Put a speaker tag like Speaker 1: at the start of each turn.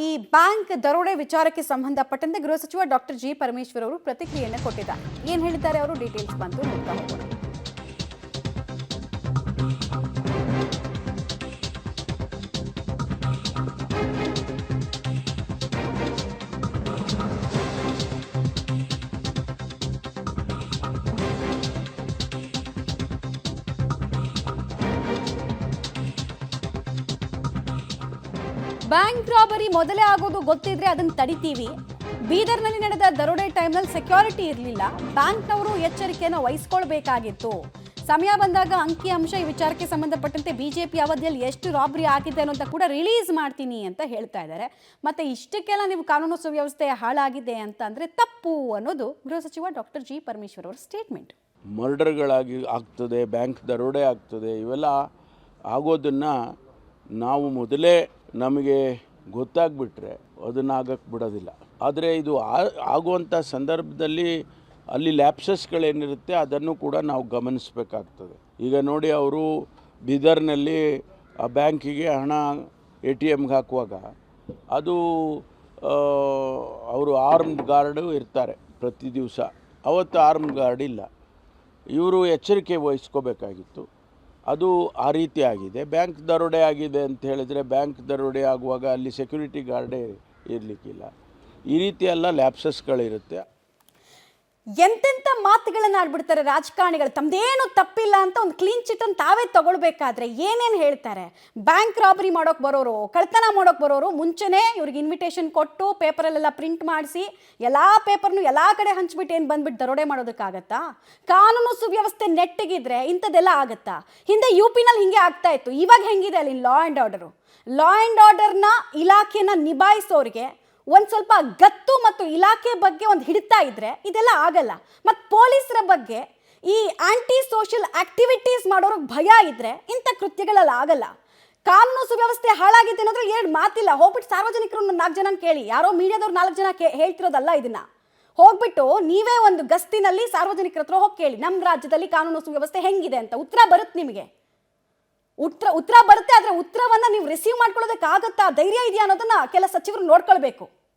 Speaker 1: ಈ ಬ್ಯಾಂಕ್ ದರೋಡೆ ವಿಚಾರಕ್ಕೆ ಸಂಬಂಧಪಟ್ಟಂತೆ ಗೃಹ ಸಚಿವ ಡಾಕ್ಟರ್ ಜಿ ಪರಮೇಶ್ವರ್ ಅವರು ಪ್ರತಿಕ್ರಿಯೆಯನ್ನು ಕೊಟ್ಟಿದ್ದಾರೆ. ಏನು ಹೇಳಿದ್ದಾರೆ ಅವರು ಡೀಟೇಲ್ಸ್ ಬಂತು ನೋಡ್ತಾ ಹೋಗೋಣ. ಬ್ಯಾಂಕ್ ರಾಬರಿ ಮೊದಲೇ ಆಗೋದು ಗೊತ್ತಿದ್ರೆ ಅದನ್ನು ತಡಿತೀವಿ. ಬೀದರ್ನಲ್ಲಿ ನಡೆದ ದರೋಡೆ ಟೈಮ್ನಲ್ಲಿ ಸೆಕ್ಯೂರಿಟಿ ಇರಲಿಲ್ಲ. ಬ್ಯಾಂಕ್ನವರು ಎಚ್ಚರಿಕೆಯನ್ನು ವಹಿಸ್ಕೊಳ್ಬೇಕಾಗಿತ್ತು. ಸಮಯ ಬಂದಾಗ ಅಂಕಿ ಅಂಶ ಈ ವಿಚಾರಕ್ಕೆ ಸಂಬಂಧಪಟ್ಟಂತೆ ಬಿಜೆಪಿ ಅವಧಿಯಲ್ಲಿ ಎಷ್ಟು ರಾಬರಿ ಆಗಿದೆ ಅನ್ನೋಂತ ಕೂಡ ರಿಲೀಸ್ ಮಾಡ್ತೀನಿ ಅಂತ ಹೇಳ್ತಾ ಇದ್ದಾರೆ. ಮತ್ತೆ ಇಷ್ಟಕ್ಕೆಲ್ಲ ನೀವು ಕಾನೂನು ಸುವ್ಯವಸ್ಥೆ ಹಾಳಾಗಿದೆ ಅಂತ ಅಂದ್ರೆ ತಪ್ಪು ಅನ್ನೋದು ಗೃಹ ಸಚಿವ ಡಾಕ್ಟರ್ ಜಿ ಪರಮೇಶ್ವರ್ ಅವರ ಸ್ಟೇಟ್ಮೆಂಟ್.
Speaker 2: ಮರ್ಡರ್ಗಳಾಗಿ ಆಗ್ತದೆ, ಬ್ಯಾಂಕ್ ದರೋಡೆ ಆಗ್ತದೆ, ಇವೆಲ್ಲ ಆಗೋದನ್ನು ನಾವು ಮೊದಲೇ ನಮಗೆ ಗೊತ್ತಾಗ್ಬಿಟ್ರೆ ಅದನ್ನು ಆಗಕ್ಕೆ ಬಿಡೋದಿಲ್ಲ. ಆದರೆ ಇದು ಆಗುವಂಥ ಸಂದರ್ಭದಲ್ಲಿ ಅಲ್ಲಿ ಲ್ಯಾಪ್ಸಸ್ಗಳೇನಿರುತ್ತೆ ಅದನ್ನು ಕೂಡ ನಾವು ಗಮನಿಸಬೇಕಾಗ್ತದೆ. ಈಗ ನೋಡಿ, ಅವರು ಬೀದರ್ನಲ್ಲಿ ಆ ಬ್ಯಾಂಕಿಗೆ ಹಣ ATMಗೆ ಹಾಕುವಾಗ ಅದು ಅವರು ಆರ್ಮ್ಡ್ ಗಾರ್ಡು ಇರ್ತಾರೆ ಪ್ರತಿ ದಿವಸ. ಅವತ್ತು ಆರ್ಮ್ಡ್ ಗಾರ್ಡ್ ಇಲ್ಲ. ಇವರು ಎಚ್ಚರಿಕೆ ವಹಿಸ್ಕೋಬೇಕಾಗಿತ್ತು. ಅದು ಆ ರೀತಿ ಆಗಿದೆ. ಬ್ಯಾಂಕ್ ದರೋಡೆ ಆಗಿದೆ ಅಂತ ಹೇಳಿದರೆ ಬ್ಯಾಂಕ್ ದರೋಡೆ ಆಗುವಾಗ ಅಲ್ಲಿ ಸೆಕ್ಯೂರಿಟಿ ಗಾರ್ಡೇ ಇರಲಿಕ್ಕಿಲ್ಲ. ಈ ರೀತಿ ಎಲ್ಲ ಲ್ಯಾಪ್ಸಸ್ಗಳಿರುತ್ತೆ.
Speaker 1: ಎಂತೆಂಥ ಮಾತುಗಳನ್ನು ಆಡ್ಬಿಡ್ತಾರೆ ರಾಜಕಾರಣಿಗಳು. ತಮ್ಮದೇನು ತಪ್ಪಿಲ್ಲ ಅಂತ ಒಂದು ಕ್ಲೀನ್ ಚಿಟ್ ಅನ್ನು ತಾವೇ ತಗೊಳ್ಬೇಕಾದ್ರೆ ಏನೇನು ಹೇಳ್ತಾರೆ. ಬ್ಯಾಂಕ್ ರಾಬರಿ ಮಾಡೋಕೆ ಬರೋರು, ಕಳ್ತನ ಮಾಡೋಕೆ ಬರೋರು ಮುಂಚೆನೇ ಇವ್ರಿಗೆ ಇನ್ವಿಟೇಷನ್ ಕೊಟ್ಟು ಪೇಪರಲ್ಲೆಲ್ಲ ಪ್ರಿಂಟ್ ಮಾಡಿಸಿ ಎಲ್ಲ ಪೇಪರ್ನು ಎಲ್ಲ ಕಡೆ ಹಂಚ್ಬಿಟ್ಟು ಏನು ಬಂದ್ಬಿಟ್ಟು ದರೋಡೆ ಮಾಡೋದಕ್ಕಾಗತ್ತಾ? ಕಾನೂನು ಸುವ್ಯವಸ್ಥೆ ನೆಟ್ಟಿಗಿದ್ರೆ ಇಂಥದ್ದೆಲ್ಲ ಆಗತ್ತಾ? ಹಿಂದೆ UPನಲ್ಲಿ ಹಿಂಗೆ ಆಗ್ತಾ ಇತ್ತು. ಇವಾಗ ಹೆಂಗಿದೆ ಅಲ್ಲಿ ಲಾ ಆ್ಯಂಡ್ ಆರ್ಡರ್ನ ಇಲಾಖೆನ ನಿಭಾಯಿಸೋರಿಗೆ ಒಂದು ಸ್ವಲ್ಪ ಗತ್ತು ಮತ್ತು ಇಲಾಖೆ ಬಗ್ಗೆ ಒಂದು ಹಿಡಿತಾ ಇದ್ರೆ ಇದೆಲ್ಲ ಆಗಲ್ಲ. ಮತ್ತು ಪೊಲೀಸರ ಬಗ್ಗೆ ಈ ಆಂಟಿ ಸೋಷಿಯಲ್ ಆಕ್ಟಿವಿಟೀಸ್ ಮಾಡೋರಿಗೆ ಭಯ ಇದ್ರೆ ಇಂಥ ಕೃತ್ಯಗಳೆಲ್ಲ ಆಗಲ್ಲ. ಕಾನೂನು ಸುವ್ಯವಸ್ಥೆ ಹಾಳಾಗಿದೆ ಅನ್ನೋದ್ರೆ ಎರಡು ಮಾತಿಲ್ಲ. ಹೋಗ್ಬಿಟ್ಟು ಸಾರ್ವಜನಿಕರು 4 ಜನ ಕೇಳಿ, ಯಾರೋ ಮೀಡಿಯಾದವ್ರು 4 ಜನ ಹೇಳ್ತಿರೋದಲ್ಲ. ಇದನ್ನ ಹೋಗ್ಬಿಟ್ಟು ನೀವೇ ಒಂದು ಗಸ್ತಿನಲ್ಲಿ ಸಾರ್ವಜನಿಕರ ಹತ್ರ ಹೋಗಿ ಕೇಳಿ, ನಮ್ಮ ರಾಜ್ಯದಲ್ಲಿ ಕಾನೂನು ಸುವ್ಯವಸ್ಥೆ ಹೆಂಗಿದೆ ಅಂತ ಉತ್ತರ ಬರುತ್ತೆ ನಿಮಗೆ. ಉತ್ತರ ಬರುತ್ತೆ. ಆದರೆ ಉತ್ತರವನ್ನ ನೀವು ರಿಸೀವ್ ಮಾಡ್ಕೊಳ್ಳೋದಕ್ಕಾಗತ್ತಾ, ಧೈರ್ಯ ಇದೆಯಾ ಅನ್ನೋದನ್ನ ಕೆಲ ಸಚಿವರು ನೋಡ್ಕೊಳ್ಬೇಕು.